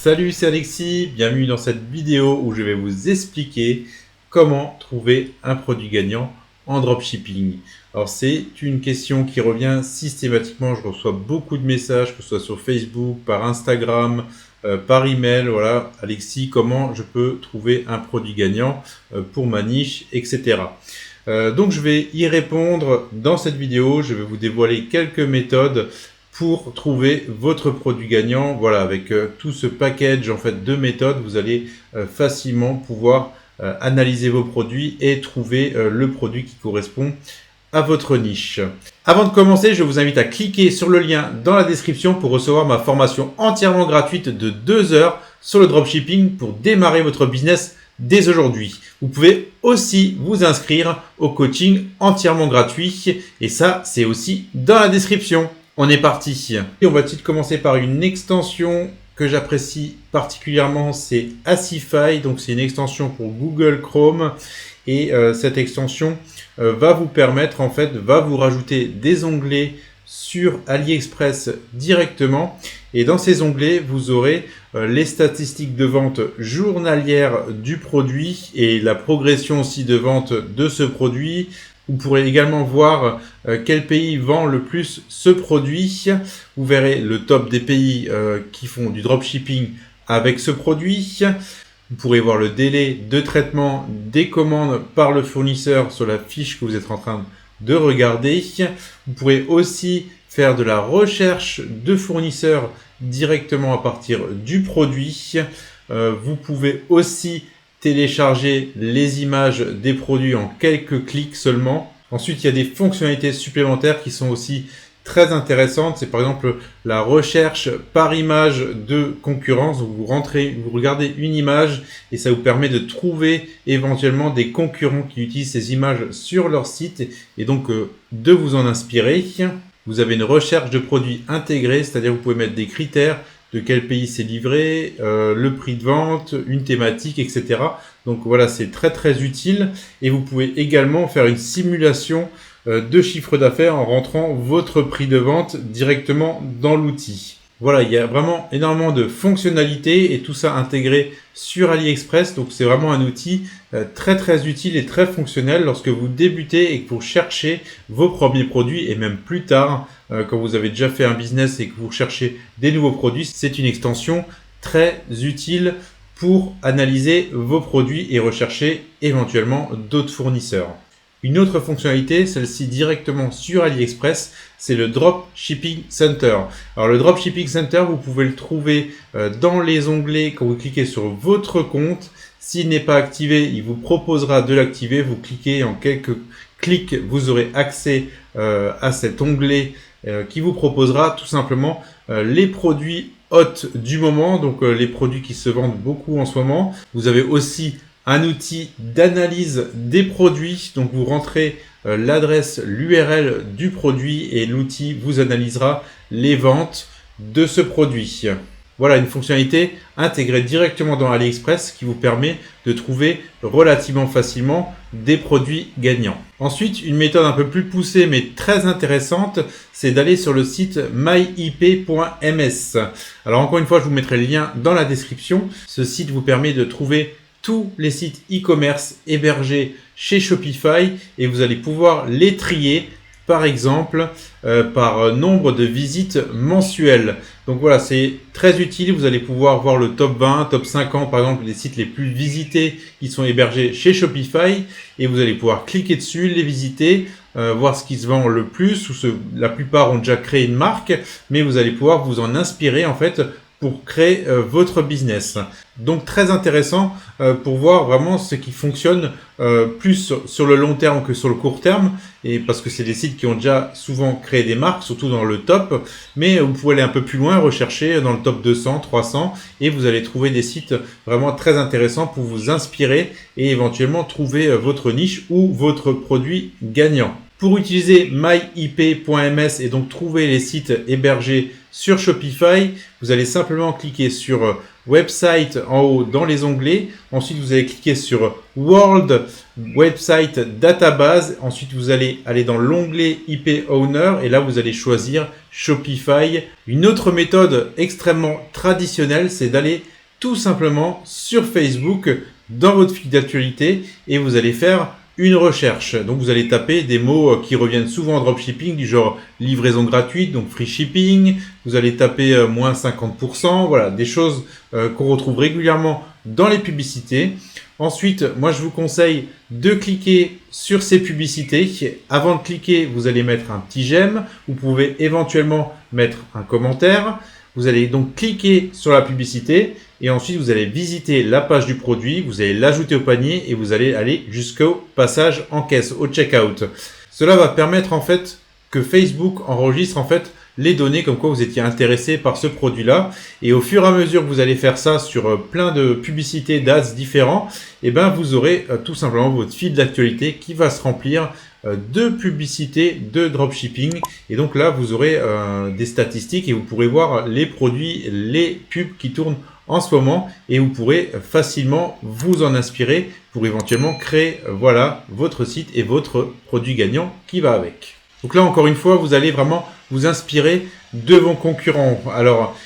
Salut, c'est Alexis, bienvenue dans cette vidéo où je vais vous expliquer comment trouver un produit gagnant en dropshipping. Alors c'est une question qui revient systématiquement, je reçois beaucoup de messages, que ce soit sur Facebook, par Instagram, par email, voilà, Alexis, comment je peux trouver un produit gagnant pour ma niche, etc. Donc je vais y répondre dans cette vidéo, je vais vous dévoiler quelques méthodes pour trouver votre produit gagnant. Voilà, avec tout ce package en fait de méthodes, vous allez facilement pouvoir analyser vos produits et trouver le produit qui correspond à votre niche. Avant de commencer, je vous invite à cliquer sur le lien dans la description pour recevoir ma formation entièrement gratuite de 2 heures sur le dropshipping pour démarrer votre business dès aujourd'hui. Vous pouvez aussi vous inscrire au coaching entièrement gratuit et ça, c'est aussi dans la description. On est parti. Et on va tout de suite commencer par une extension que j'apprécie particulièrement, c'est Asify. Donc c'est une extension pour Google Chrome et cette extension va vous permettre va vous rajouter des onglets sur AliExpress directement. Et dans ces onglets, vous aurez les statistiques de vente journalières du produit et la progression aussi de vente de ce produit. Vous pourrez également voir quel pays vend le plus ce produit. Vous verrez le top des pays qui font du dropshipping avec ce produit. Vous pourrez voir le délai de traitement des commandes par le fournisseur sur la fiche que vous êtes en train de regarder. Vous pourrez aussi faire de la recherche de fournisseurs directement à partir du produit. Vous pouvez aussi télécharger les images des produits en quelques clics seulement. Ensuite, il y a des fonctionnalités supplémentaires qui sont aussi très intéressantes. C'est par exemple la recherche par image de concurrence. Vous regardez une image et ça vous permet de trouver éventuellement des concurrents qui utilisent ces images sur leur site et donc de vous en inspirer. Vous avez une recherche de produits intégrée, c'est-à-dire vous pouvez mettre des critères de quel pays c'est livré, le prix de vente, une thématique, etc. Donc voilà, c'est très très utile et vous pouvez également faire une simulation de chiffre d'affaires en rentrant votre prix de vente directement dans l'outil. Voilà, il y a vraiment énormément de fonctionnalités et tout ça intégré sur AliExpress. Donc c'est vraiment un outil très très utile et très fonctionnel lorsque vous débutez et que vous cherchez vos premiers produits et même plus tard quand vous avez déjà fait un business et que vous cherchez des nouveaux produits. C'est une extension très utile pour analyser vos produits et rechercher éventuellement d'autres fournisseurs. Une autre fonctionnalité, celle-ci directement sur AliExpress, c'est le Dropshipping Center. Alors le Dropshipping Center, vous pouvez le trouver dans les onglets quand vous cliquez sur votre compte. S'il n'est pas activé, il vous proposera de l'activer. Vous cliquez en quelques clics, vous aurez accès à cet onglet qui vous proposera tout simplement les produits hot du moment, donc les produits qui se vendent beaucoup en ce moment. Vous avez aussi un outil d'analyse des produits, donc vous rentrez l'adresse, l'URL du produit et l'outil vous analysera les ventes de ce produit. Voilà une fonctionnalité intégrée directement dans AliExpress qui vous permet de trouver relativement facilement des produits gagnants. Ensuite, une méthode un peu plus poussée mais très intéressante, c'est d'aller sur le site myip.ms. Alors encore une fois, je vous mettrai le lien dans la description. Ce site vous permet de trouver tous les sites e-commerce hébergés chez Shopify et vous allez pouvoir les trier par exemple par nombre de visites mensuelles. Donc voilà, c'est très utile. Vous allez pouvoir voir le top 20, top 50 par exemple des sites les plus visités qui sont hébergés chez Shopify et vous allez pouvoir cliquer dessus, les visiter, voir ce qui se vend le plus la plupart ont déjà créé une marque, mais vous allez pouvoir vous en inspirer en fait pour créer votre business. Donc très intéressant pour voir vraiment ce qui fonctionne plus sur le long terme que sur le court terme, et parce que c'est des sites qui ont déjà souvent créé des marques, surtout dans le top, mais vous pouvez aller un peu plus loin, rechercher dans le top 200, 300 et vous allez trouver des sites vraiment très intéressants pour vous inspirer et éventuellement trouver votre niche ou votre produit gagnant. Pour utiliser myip.ms et donc trouver les sites hébergés sur Shopify, vous allez simplement cliquer sur Website en haut dans les onglets. Ensuite, vous allez cliquer sur World Website Database. Ensuite, vous allez aller dans l'onglet IP Owner et là, vous allez choisir Shopify. Une autre méthode extrêmement traditionnelle, c'est d'aller tout simplement sur Facebook dans votre fil d'actualité et vous allez faire une recherche. Donc vous allez taper des mots qui reviennent souvent en dropshipping du genre livraison gratuite, donc free shipping. Vous allez taper moins 50%, voilà, des choses qu'on retrouve régulièrement dans les publicités. Ensuite, moi je vous conseille de cliquer sur ces publicités. Avant de cliquer, vous allez mettre un petit j'aime. Vous pouvez éventuellement mettre un commentaire. Vous allez donc cliquer sur la publicité et ensuite vous allez visiter la page du produit, vous allez l'ajouter au panier et vous allez aller jusqu'au passage en caisse, au checkout. Cela va permettre en fait que Facebook enregistre en fait les données comme quoi vous étiez intéressé par ce produit-là. Et au fur et à mesure que vous allez faire ça sur plein de publicités, d'ads différents, et ben vous aurez tout simplement votre fil d'actualité qui va se remplir de publicités de dropshipping. Et donc là, vous aurez des statistiques et vous pourrez voir les produits, les pubs qui tournent en ce moment et vous pourrez facilement vous en inspirer pour éventuellement créer voilà, votre site et votre produit gagnant qui va avec. Donc là, encore une fois, vous allez vraiment vous inspirer de vos concurrents. Alors,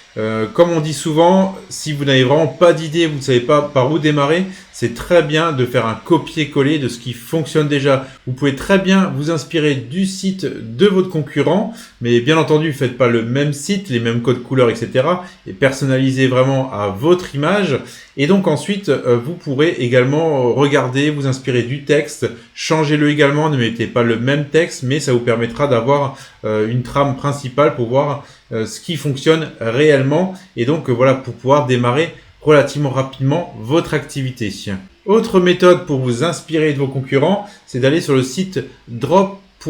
comme on dit souvent, si vous n'avez vraiment pas d'idée, vous ne savez pas par où démarrer, c'est très bien de faire un copier-coller de ce qui fonctionne déjà. Vous pouvez très bien vous inspirer du site de votre concurrent, mais bien entendu, faites pas le même site, les mêmes codes couleurs, etc. et personnalisez vraiment à votre image. Et donc ensuite, vous pourrez également regarder, vous inspirer du texte, changez-le également, ne mettez pas le même texte, mais ça vous permettra d'avoir une trame principale pour voir ce qui fonctionne réellement et donc voilà pour pouvoir démarrer relativement rapidement votre activité. Autre méthode pour vous inspirer de vos concurrents, c'est d'aller sur le site drop.site.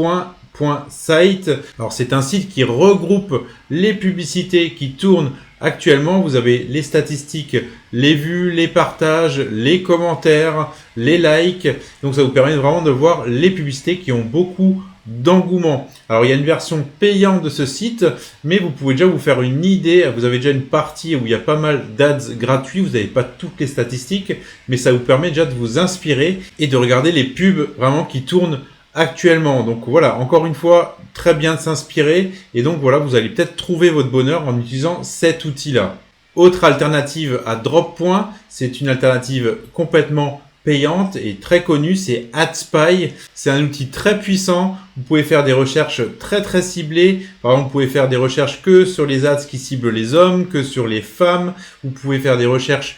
Alors c'est un site qui regroupe les publicités qui tournent actuellement. Vous avez les statistiques, les vues, les partages, les commentaires, les likes. Donc ça vous permet vraiment de voir les publicités qui ont beaucoup d'engouement. Alors il y a une version payante de ce site, mais vous pouvez déjà vous faire une idée. Vous avez déjà une partie où il y a pas mal d'ads gratuits. Vous n'avez pas toutes les statistiques, mais ça vous permet déjà de vous inspirer et de regarder les pubs vraiment qui tournent actuellement. Donc voilà, encore une fois, très bien de s'inspirer. Et donc voilà, vous allez peut-être trouver votre bonheur en utilisant cet outil-là. Autre alternative à Drop.point, c'est une alternative complètement payante et très connue, c'est AdSpy. C'est un outil très puissant. Vous pouvez faire des recherches très ciblées. Par exemple, vous pouvez faire des recherches que sur les ads qui ciblent les hommes, que sur les femmes. Vous pouvez faire des recherches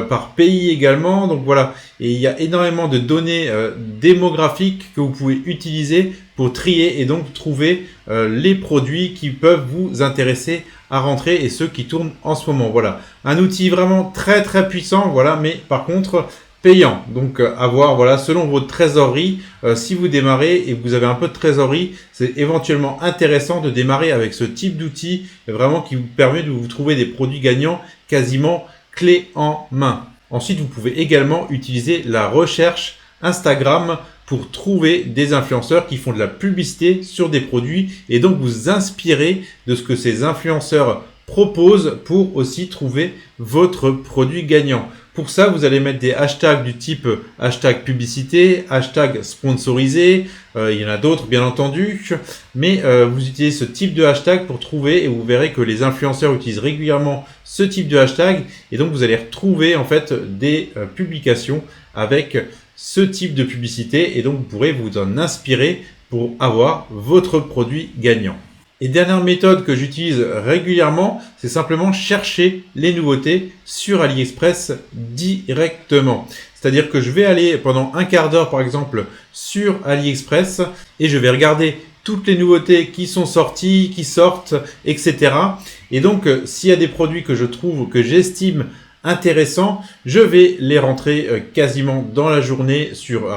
par pays également. Donc voilà, et il y a énormément de données démographiques que vous pouvez utiliser pour trier et donc trouver les produits qui peuvent vous intéresser à rentrer et ceux qui tournent en ce moment. Voilà, un outil vraiment très puissant. Voilà, mais par contre payant. Donc à voir, voilà, selon votre trésorerie, si vous démarrez et que vous avez un peu de trésorerie, c'est éventuellement intéressant de démarrer avec ce type d'outil vraiment qui vous permet de vous trouver des produits gagnants quasiment clé en main. Ensuite, vous pouvez également utiliser la recherche Instagram pour trouver des influenceurs qui font de la publicité sur des produits et donc vous inspirer de ce que ces influenceurs proposent pour aussi trouver votre produit gagnant. Pour ça, vous allez mettre des hashtags du type hashtag publicité, hashtag sponsorisé, il y en a d'autres bien entendu, mais vous utilisez ce type de hashtag pour trouver et vous verrez que les influenceurs utilisent régulièrement ce type de hashtag et donc vous allez retrouver en fait des publications avec ce type de publicité et donc vous pourrez vous en inspirer pour avoir votre produit gagnant. Et dernière méthode que j'utilise régulièrement, c'est simplement chercher les nouveautés sur AliExpress directement. C'est-à-dire que je vais aller pendant un quart d'heure par exemple sur AliExpress et je vais regarder toutes les nouveautés qui sont sorties, qui sortent, etc. Et donc s'il y a des produits que je trouve, que j'estime intéressant, je vais les rentrer quasiment dans la journée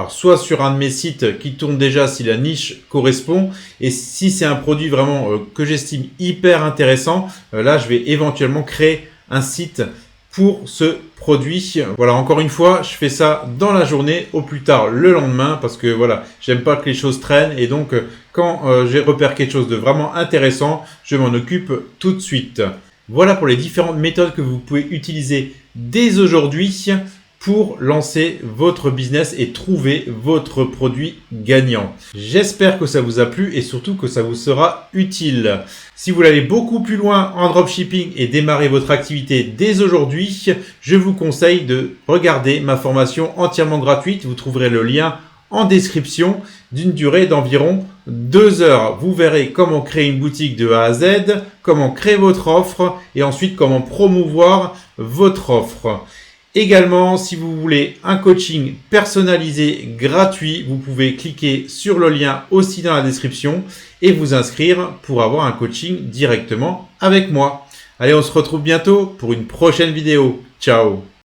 soit sur un de mes sites qui tourne déjà si la niche correspond et si c'est un produit vraiment que j'estime hyper intéressant, là je vais éventuellement créer un site pour ce produit. Voilà, encore une fois, je fais ça dans la journée, au plus tard le lendemain parce que voilà, j'aime pas que les choses traînent et donc quand j'ai repère quelque chose de vraiment intéressant, je m'en occupe tout de suite. Voilà pour les différentes méthodes que vous pouvez utiliser dès aujourd'hui pour lancer votre business et trouver votre produit gagnant. J'espère que ça vous a plu et surtout que ça vous sera utile. Si vous voulez aller beaucoup plus loin en dropshipping et démarrer votre activité dès aujourd'hui, je vous conseille de regarder ma formation entièrement gratuite. Vous trouverez le lien en description d'une durée d'environ 2 heures. Vous verrez comment créer une boutique de A à Z, comment créer votre offre et ensuite comment promouvoir votre offre. Également, si vous voulez un coaching personnalisé gratuit, vous pouvez cliquer sur le lien aussi dans la description et vous inscrire pour avoir un coaching directement avec moi. Allez, on se retrouve bientôt pour une prochaine vidéo. Ciao!